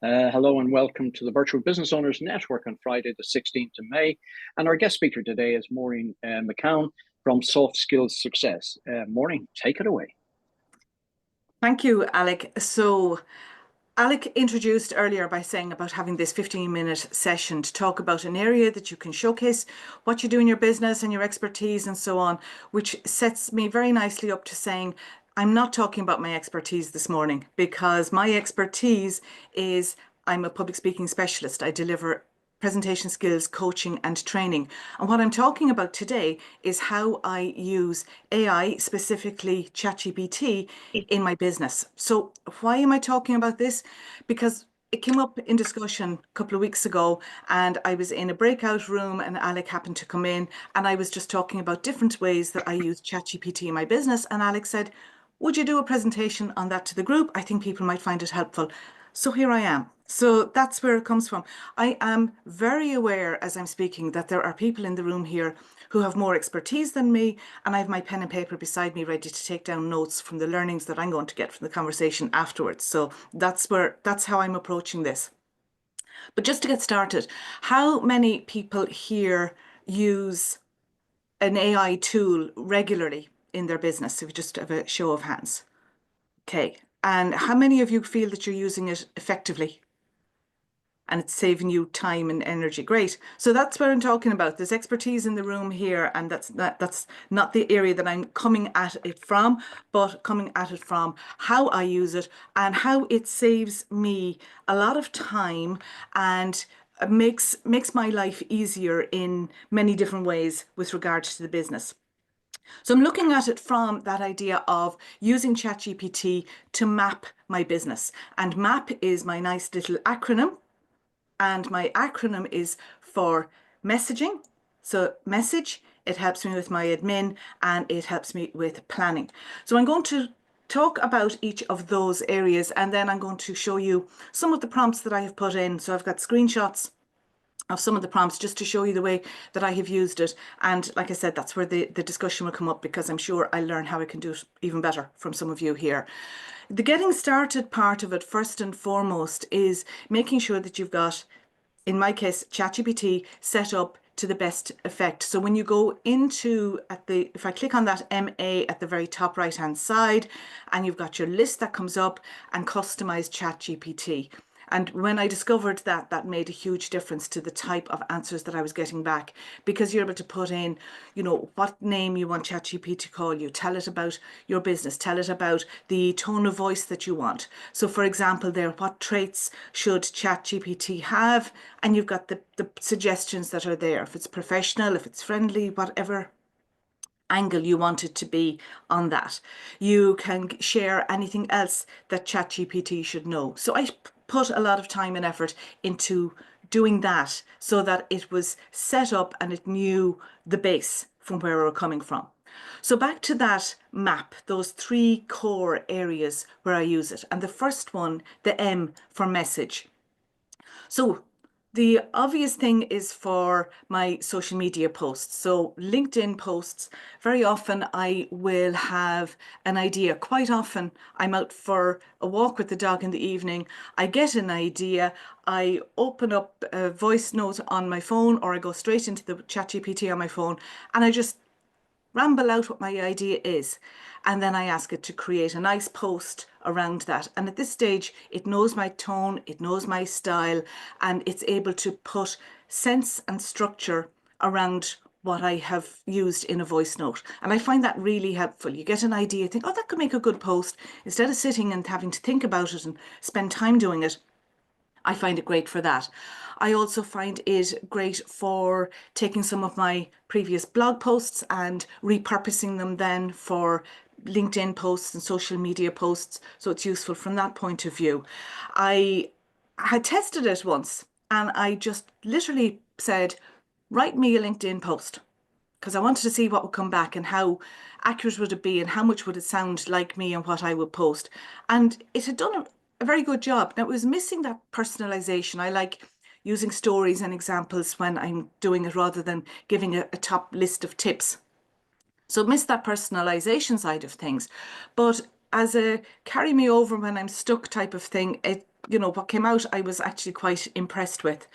Hello and welcome to the Virtual Business Owners Network on Friday, the 16th of May. And our guest speaker today is Maureen McCowen from Soft Skills Success. Maureen, take it away. Thank you, Alec. So Alec introduced earlier by saying about having this 15-minute session to talk about an area that you can showcase what you do in your business and your expertise and so on, which sets me very nicely up to saying, I'm not talking about my expertise this morning, because my expertise is I'm a public speaking specialist. I deliver presentation skills, coaching and training. And what I'm talking about today is how I use AI, specifically ChatGPT, in my business. So why am I talking about this? Because it came up in discussion a couple of weeks ago, and I was in a breakout room and Alec happened to come in, and I was just talking about different ways that I use ChatGPT in my business. And Alec said, would you do a presentation on that to the group? I think people might find it helpful. So here I am. So that's where it comes from. I am very aware as I'm speaking that there are people in the room here who have more expertise than me, and I have my pen and paper beside me ready to take down notes from the learnings that I'm going to get from the conversation afterwards. So that's how I'm approaching this. But just to get started, how many people here use an AI tool regularly in their business? If we just have a show of hands. Okay. And how many of you feel that you're using it effectively and it's saving you time and energy? Great. So that's what I'm talking about. There's expertise in the room here, and that's not the area that I'm coming at it from, but coming at it from how I use it and how it saves me a lot of time and makes my life easier in many different ways with regards to the business. So I'm looking at it from that idea of using ChatGPT to map my business. And MAP is my nice little acronym. And my acronym is for messaging. So message, it helps me with my admin and it helps me with planning. So I'm going to talk about each of those areas, and then I'm going to show you some of the prompts that I have put in. So I've got screenshots of some of the prompts just to show you the way that I have used it. And like I said, that's where the discussion will come up, because I'm sure I'll learn how I can do it even better from some of you here. The getting started part of it, first and foremost, is making sure that you've got, in my case, ChatGPT set up to the best effect. So when you go into, if I click on that MA at the very top right hand side, and you've got your list that comes up and customize ChatGPT. And when I discovered that, that made a huge difference to the type of answers that I was getting back, because you're able to put in, you know, what name you want ChatGPT to call you, tell it about your business, tell it about the tone of voice that you want. So for example there, what traits should ChatGPT have? And you've got the suggestions that are there. If it's professional, if it's friendly, whatever angle you want it to be on that. You can share anything else that ChatGPT should know. So I put a lot of time and effort into doing that so that it was set up and it knew the base from where we were coming from. So back to that map, those three core areas where I use it. And the first one, the M for message. So the obvious thing is for my social media posts. So LinkedIn posts, very often I will have an idea. Quite often I'm out for a walk with the dog in the evening. I get an idea. I open up a voice note on my phone, or I go straight into the ChatGPT on my phone, and I just ramble out what my idea is, and then I ask it to create a nice post around that. And at this stage it knows my tone, it knows my style, and it's able to put sense and structure around what I have used in a voice note. And I find that really helpful. You get an idea, think, oh, that could make a good post. Instead of sitting and having to think about it and spend time doing it, I find it great for that. I also find it great for taking some of my previous blog posts and repurposing them then for LinkedIn posts and social media posts. So it's useful from that point of view. I had tested it once and I just literally said, write me a LinkedIn post, because I wanted to see what would come back and how accurate would it be and how much would it sound like me and what I would post. And it had done a very good job. Now, it was missing that personalization. I like using stories and examples when I'm doing it rather than giving a top list of tips. So missed that personalization side of things. But as a carry me over when I'm stuck type of thing, it you know, what came out, I was actually quite impressed with.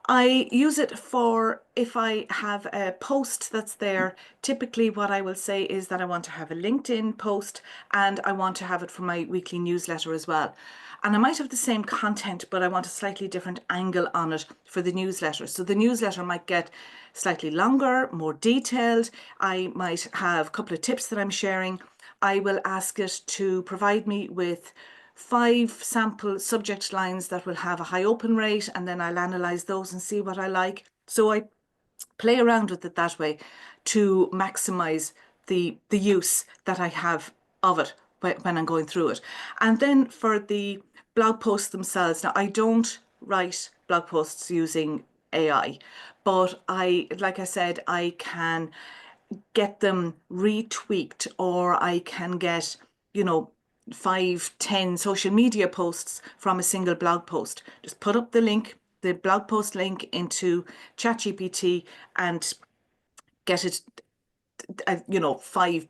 I use it for if I have a post that's there. Typically, what I will say is that I want to have a LinkedIn post and I want to have it for my weekly newsletter as well. And I might have the same content, but I want a slightly different angle on it for the newsletter. So the newsletter might get slightly longer, more detailed. I might have a couple of tips that I'm sharing. I will ask it to provide me with 5 sample subject lines that will have a high open rate, and then I'll analyze those and see what I like. So I play around with it that way to maximize the use that I have of it when I'm going through it. And then for the blog posts themselves, now I don't write blog posts using AI, but like I said, I can get them retweaked, or I can get, you know, 5, 10 social media posts from a single blog post. Just put up the link, the blog post link into ChatGPT and get it, you know, 5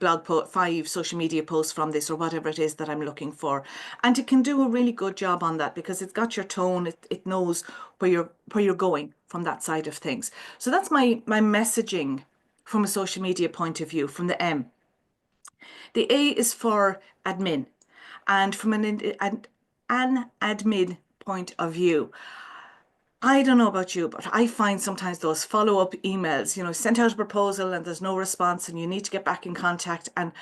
social media posts from this, or whatever it is that I'm looking for. And it can do a really good job on that because it's got your tone. It knows where you're going from that side of things. So that's my messaging from a social media point of view, from the M. The A is for admin. And from an admin point of view, I don't know about you, but I find sometimes those follow-up emails, you know, sent out a proposal and there's no response and you need to get back in contact. And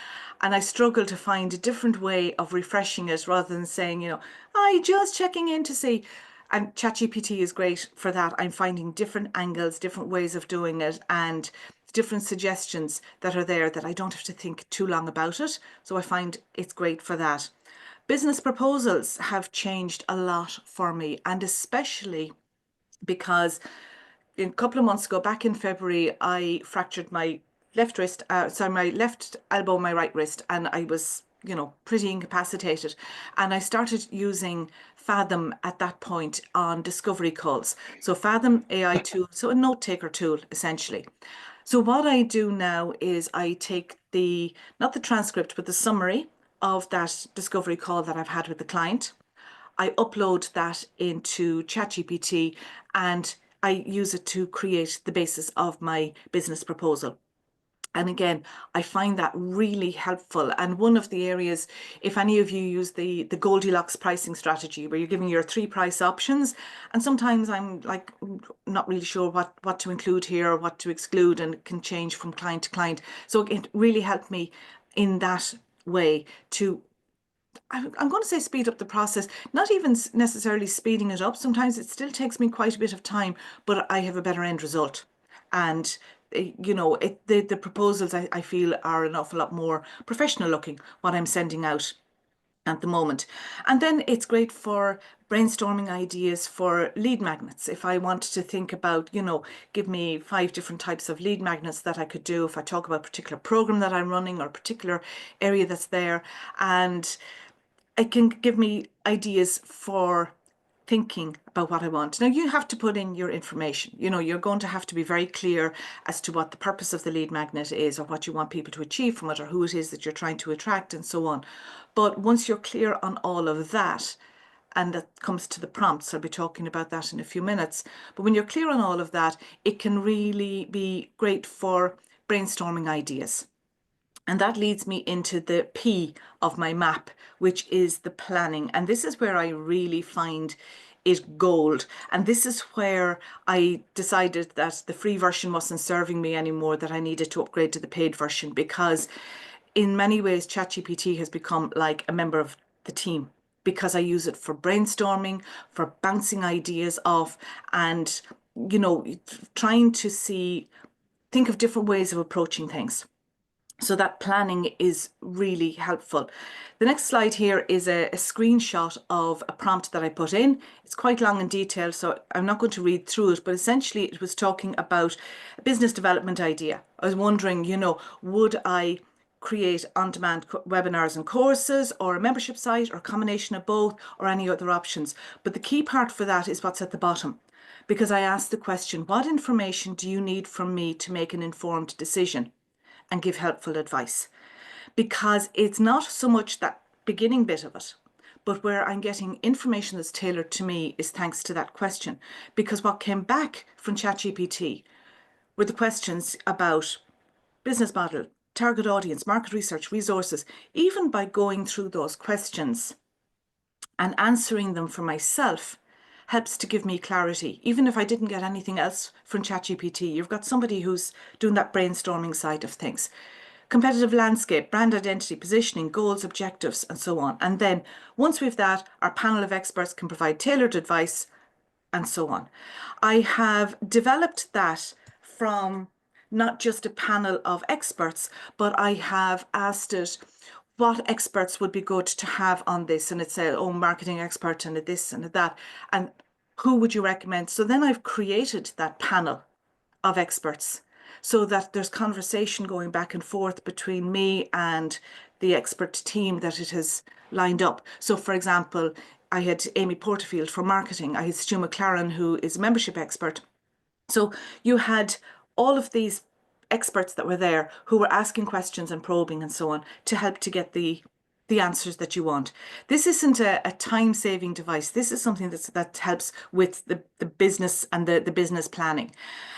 I struggle to find a different way of refreshing it rather than saying, you know, I just checking in to see. And ChatGPT is great for that. I'm finding different angles, different ways of doing it, and different suggestions that are there that I don't have to think too long about it. So I find it's great for that. Business proposals have changed a lot for me, and especially because a couple of months ago, back in February, I fractured my left wrist, my left elbow, my right wrist, and I was, you know, pretty incapacitated. And I started using Fathom at that point on discovery calls. So Fathom AI tool, so a note taker tool, essentially. So what I do now is I take not the transcript, but the summary of that discovery call that I've had with the client. I upload that into ChatGPT and I use it to create the basis of my business proposal. And again, I find that really helpful. And one of the areas, if any of you use the Goldilocks pricing strategy, where you're giving your 3 price options, and sometimes I'm like not really sure what to include here or what to exclude, and it can change from client to client. So it really helped me in that way to, I'm going to say, speed up the process, not even necessarily speeding it up. Sometimes it still takes me quite a bit of time, but I have a better end result. And you know, the proposals I feel are an awful lot more professional looking, what I'm sending out at the moment. And then it's great for brainstorming ideas for lead magnets. If I want to think about, you know, give me 5 different types of lead magnets that I could do if I talk about a particular program that I'm running or a particular area that's there. And it can give me ideas for thinking about what I want. Now, you have to put in your information. You know, you're going to have to be very clear as to what the purpose of the lead magnet is, or what you want people to achieve from it, or who it is that you're trying to attract, and so on. But once you're clear on all of that, and that comes to the prompts, I'll be talking about that in a few minutes. But when you're clear on all of that, it can really be great for brainstorming ideas. And that leads me into the P of my map, which is the planning. And this is where I really find it gold. And this is where I decided that the free version wasn't serving me anymore, that I needed to upgrade to the paid version, because in many ways, ChatGPT has become like a member of the team, because I use it for brainstorming, for bouncing ideas off, and, you know, trying to think of different ways of approaching things. So that planning is really helpful. The next slide here is a screenshot of a prompt that I put in. It's quite long and detailed, so I'm not going to read through it, but essentially it was talking about a business development idea. I was wondering, you know, would I create on-demand webinars and courses, or a membership site, or a combination of both, or any other options? But the key part for that is what's at the bottom, because I asked the question, what information do you need from me to make an informed decision and give helpful advice? Because it's not so much that beginning bit of it, but where I'm getting information that's tailored to me is thanks to that question. Because what came back from ChatGPT were the questions about business model, target audience, market research, resources. Even by going through those questions and answering them for myself helps to give me clarity. Even if I didn't get anything else from ChatGPT, you've got somebody who's doing that brainstorming side of things. Competitive landscape, brand identity, positioning, goals, objectives, and so on. And then once we've that, our panel of experts can provide tailored advice and so on. I have developed that from not just a panel of experts, but I have asked it what experts would be good to have on this. And it said, oh, marketing expert and this and that. And who would you recommend? So then I've created that panel of experts so that there's conversation going back and forth between me and the expert team that it has lined up. So for example, I had Amy Porterfield for marketing. I had Stu McLaren, who is a membership expert. So you had all of these experts that were there who were asking questions and probing and so on to help to get the answers that you want. This isn't a time-saving device. This is something that helps with the business and the business planning.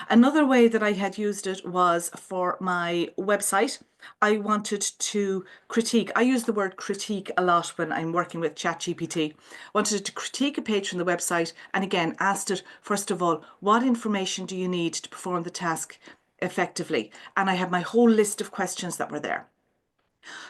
Another way that I had used it was for my website. I wanted to critique. I use the word critique a lot when I'm working with ChatGPT. Wanted to critique a page from the website, and again asked it, first of all, what information do you need to perform the task effectively? And I had my whole list of questions that were there.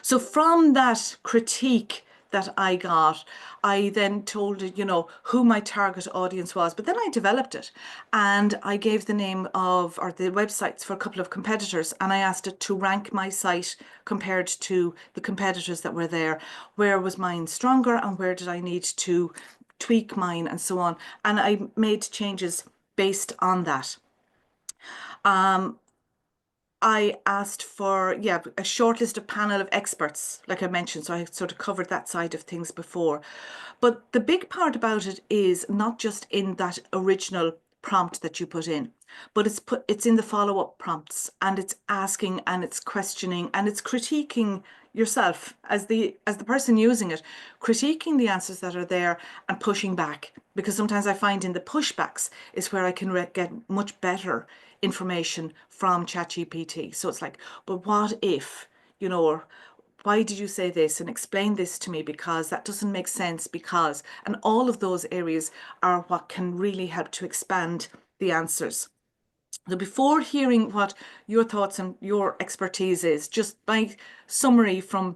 So from that critique that I got, I then told it, who my target audience was. But then I developed it and I gave the name of, or the websites for a couple of competitors, and I asked it to rank my site compared to the competitors that were there. Where was mine stronger and where did I need to tweak mine and so on. And I made changes based on that. I asked for, a short list of panel of experts, like I mentioned, so I sort of covered that side of things before. But the big part about it is not just in that original prompt that you put in, but it's in the follow-up prompts, and it's asking and it's questioning and it's critiquing yourself as the person using it, critiquing the answers that are there and pushing back. Because sometimes I find in the pushbacks is where I can get much better information from ChatGPT. So it's like, but what if, or why did you say this, and explain this to me, because that doesn't make sense, because, and all of those areas are what can really help to expand the answers. So before hearing what your thoughts and your expertise is, just my summary from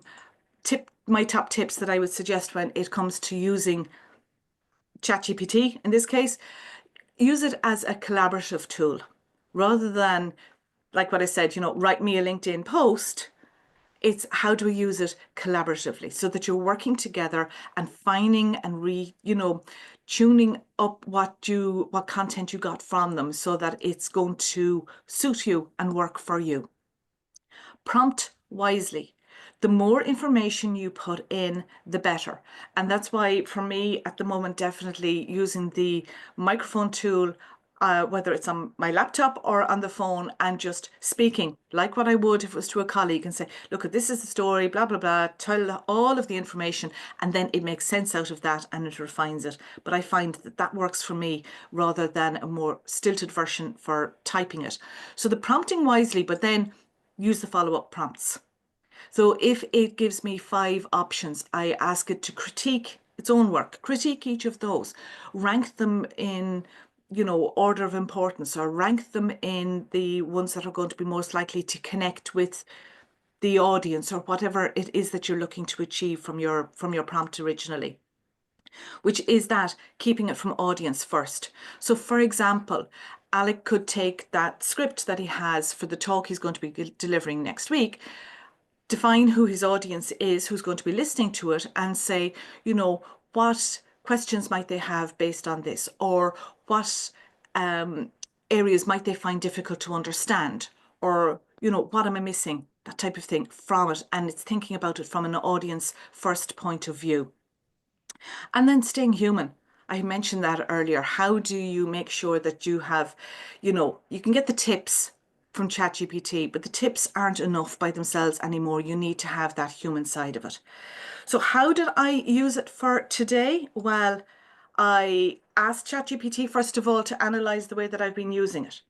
my top tips that I would suggest when it comes to using ChatGPT in this case, use it as a collaborative tool rather than, like what I said, write me a LinkedIn post. It's how do we use it collaboratively so that you're working together and finding and tuning up what content you got from them so that it's going to suit you and work for you. Prompt wisely. The more information you put in, the better. And that's why for me at the moment, definitely using the microphone tool, whether it's on my laptop or on the phone, and just speaking like what I would if it was to a colleague and say, look, this is the story, blah, blah, blah, tell all of the information, and then it makes sense out of that and it refines it. But I find that works for me rather than a more stilted version for typing it. So the prompting wisely, but then use the follow-up prompts. So if it gives me 5 options, I ask it to critique its own work, critique each of those, rank them in, order of importance, or rank them in the ones that are going to be most likely to connect with the audience, or whatever it is that you're looking to achieve from your prompt originally, which is that keeping it from audience first. So for example, Alec could take that script that he has for the talk he's going to be delivering next week, define who his audience is, who's going to be listening to it, and say, what questions might they have based on this, or what areas might they find difficult to understand, or, what am I missing, that type of thing from it. And it's thinking about it from an audience first point of view. And then staying human. I mentioned that earlier. How do you make sure that you have, you can get the tips from ChatGPT, but the tips aren't enough by themselves anymore. You need to have that human side of it. So how did I use it for today? Well, I asked ChatGPT, first of all, to analyze the way that I've been using it.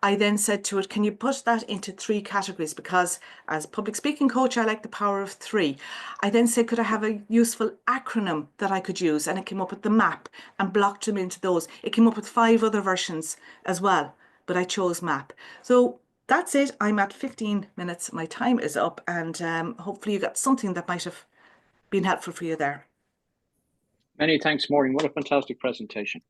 I then said to it, can you put that into 3 categories? Because as public speaking coach, I like the power of 3. I then said, could I have a useful acronym that I could use? And it came up with the MAP and blocked them into those. It came up with 5 other versions as well, but I chose MAP. So that's it. I'm at 15 minutes. My time is up, and hopefully you got something that might have been helpful for you there. Many thanks, Maureen. What a fantastic presentation.